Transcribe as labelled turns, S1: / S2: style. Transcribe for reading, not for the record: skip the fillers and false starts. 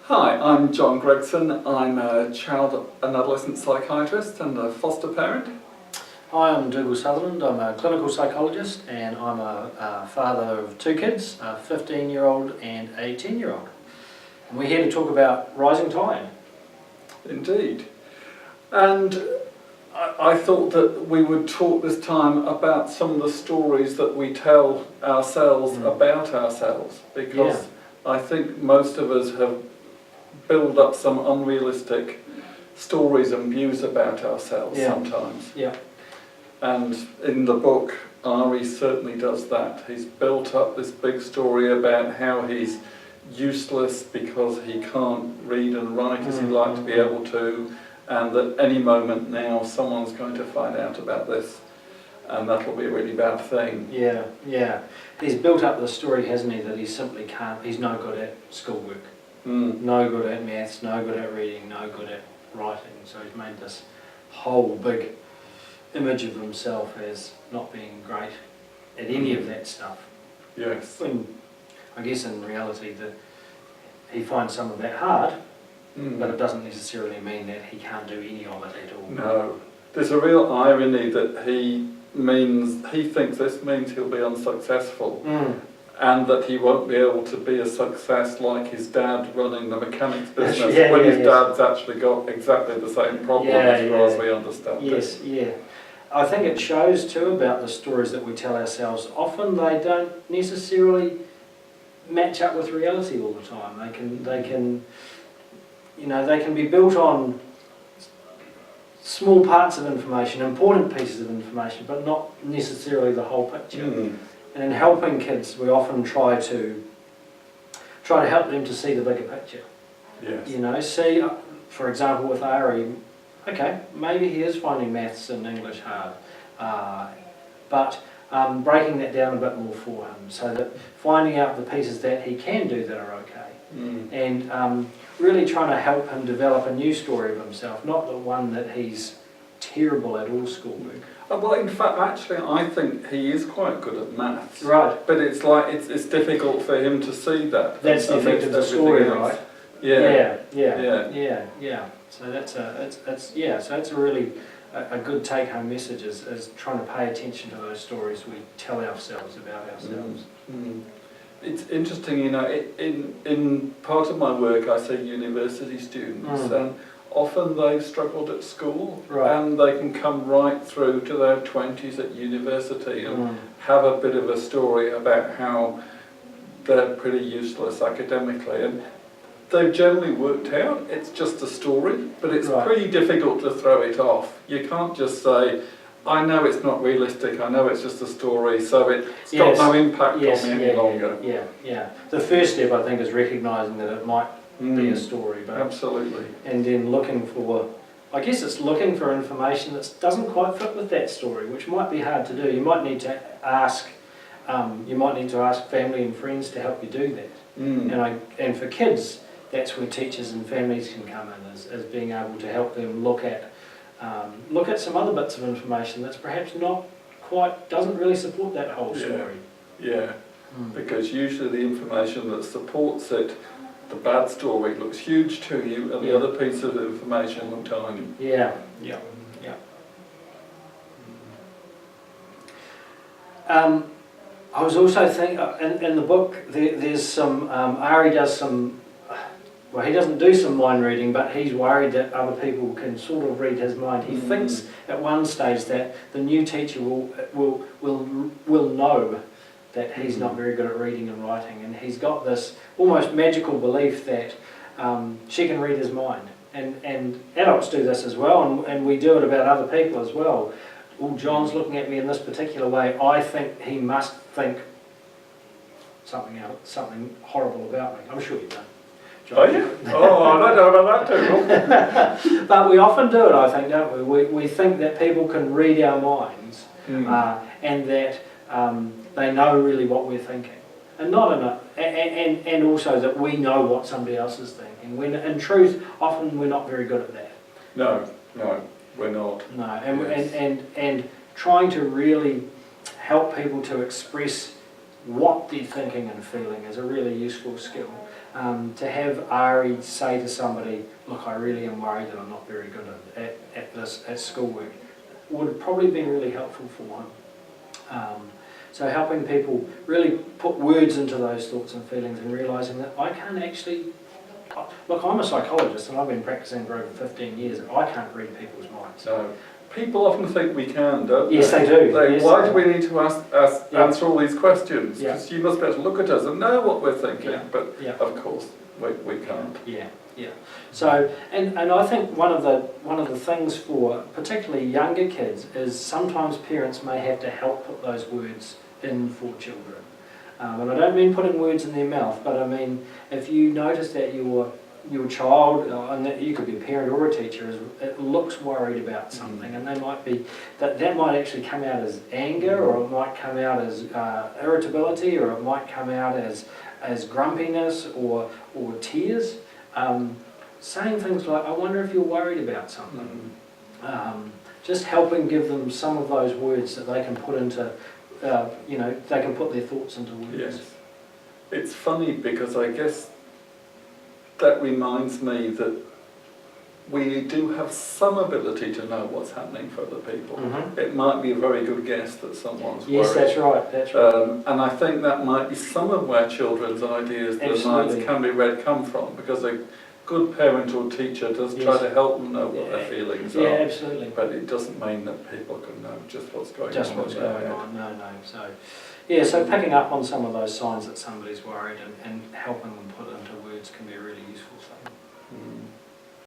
S1: Hi, I'm John Gregson. I'm a child and adolescent psychiatrist and a foster parent.
S2: Hi, I'm Douglas Sutherland. I'm a clinical psychologist and I'm a father of two kids, a 15-year-old and a 10-year-old. And we're here to talk about Rising Tide.
S1: Indeed. And I thought that we would talk this time about some of the stories that we tell ourselves about ourselves, because I think most of us have built up some unrealistic stories and views about ourselves sometimes.
S2: Yeah.
S1: And in the book, Ari certainly does that. He's built up this big story about how he's useless because he can't read and write as he'd like to be able to, and that any moment now someone's going to find out about this, and that'll be a really bad thing.
S2: Yeah. He's built up the story, hasn't he, that he simply can't, he's no good at schoolwork, no good at maths, no good at reading, no good at writing. So he's made this whole big image of himself as not being great at any of that stuff.
S1: Yes.
S2: When I guess in reality that he finds some of that hard, but it doesn't necessarily mean that he can't do any of it at all.
S1: No. There's a real irony that he thinks this means he'll be unsuccessful, and that he won't be able to be a success like his dad running the mechanics business, his dad's actually got exactly the same problem as far as we understand it.
S2: I think it shows too about the stories that we tell ourselves. Often they don't necessarily match up with reality all the time. They can be built on small parts of information, important pieces of information, but not necessarily the whole picture. And in helping kids, we often try to help them to see the bigger picture.
S1: Yes.
S2: See, for example, with Ari, okay, maybe he is finding maths and English hard, but breaking that down a bit more for him, so that finding out the pieces that he can do that are okay, and really trying to help him develop a new story of himself, not the one that he's terrible at all schoolwork.
S1: Well, in fact, actually, I think he is quite good at maths.
S2: Right.
S1: But it's like it's difficult for him to see that.
S2: That's the effect of the story, right? Yeah. So that's a really a good take-home message is trying to pay attention to those stories we tell ourselves about ourselves.
S1: It's interesting, in part of my work I see university students, and often they've struggled at school, and they can come right through to their 20s at university and have a bit of a story about how they're pretty useless academically. And they've generally worked out, it's just a story, but it's pretty difficult to throw it off. You can't just say, I know it's not realistic, I know it's just a story, so it's got no impact on me any longer.
S2: The first step, I think, is recognising that it might be a story. But
S1: absolutely.
S2: And then looking for information that doesn't quite fit with that story, which might be hard to do. You might need to ask family and friends to help you do that. And for kids, that's where teachers and families can come in, as being able to help them look at some other bits of information that's perhaps doesn't really support that whole story. Because usually the information that supports it, the bad story, looks huge to you, and the other piece of information looks tiny. I was also thinking, in the book, there's some, Ari does some, well, he doesn't do some mind reading, but he's worried that other people can sort of read his mind. He thinks at one stage that the new teacher will know that he's not very good at reading and writing, and he's got this almost magical belief that she can read his mind. And adults do this as well, and we do it about other people as well. Well, John's looking at me in this particular way, I think he must think something horrible about me. I'm sure you don't.
S1: Oh, yeah? Oh, I don't know about that too.
S2: But we often do it, I think, don't we? We think that people can read our minds, and that they know really what we're thinking, and and also that we know what somebody else is thinking. When in truth, often we're not very good at that.
S1: No, we're not.
S2: No, and trying to really help people to express what they're thinking and feeling is a really useful skill. to have Ari say to somebody, look, I really am worried that I'm not very good at schoolwork, would probably be really helpful for him. So helping people really put words into those thoughts and feelings and realising that I can't actually... Look, I'm a psychologist and I've been practising for over 15 years. I can't read people's minds.
S1: No. People often think we can, don't they?
S2: Yes, they do. Yes,
S1: why do we need to answer all these questions?
S2: Yeah.
S1: Because you must be able to look at us and know what we're thinking.
S2: Yeah.
S1: But
S2: Yeah.
S1: of course, we can't.
S2: Yeah, yeah. So, and I think one of the things for particularly younger kids is sometimes parents may have to help put those words in for children. And I don't mean putting words in their mouth, but I mean if you notice that your child, and that you could be a parent or a teacher, looks worried about something, and they might be that might actually come out as anger, or it might come out as irritability, or it might come out as grumpiness or tears. Saying things like, I wonder if you're worried about something. Just helping give them some of those words that they can put into, they can put their thoughts into words.
S1: Yes. It's funny because I guess that reminds me that we do have some ability to know what's happening for other people. It might be a very good guess that someone's worried.
S2: Yes, that's right, that's right.
S1: And I think that might be some of where children's ideas, their minds can be read, come from, because a good parent or teacher does try to help them know what their feelings are.
S2: Yeah, absolutely.
S1: But it doesn't mean that people can know just what's going on.
S2: Just what's going on, no. So, yeah, so picking up on some of those signs that somebody's worried and helping them put it into words can be a really useful thing.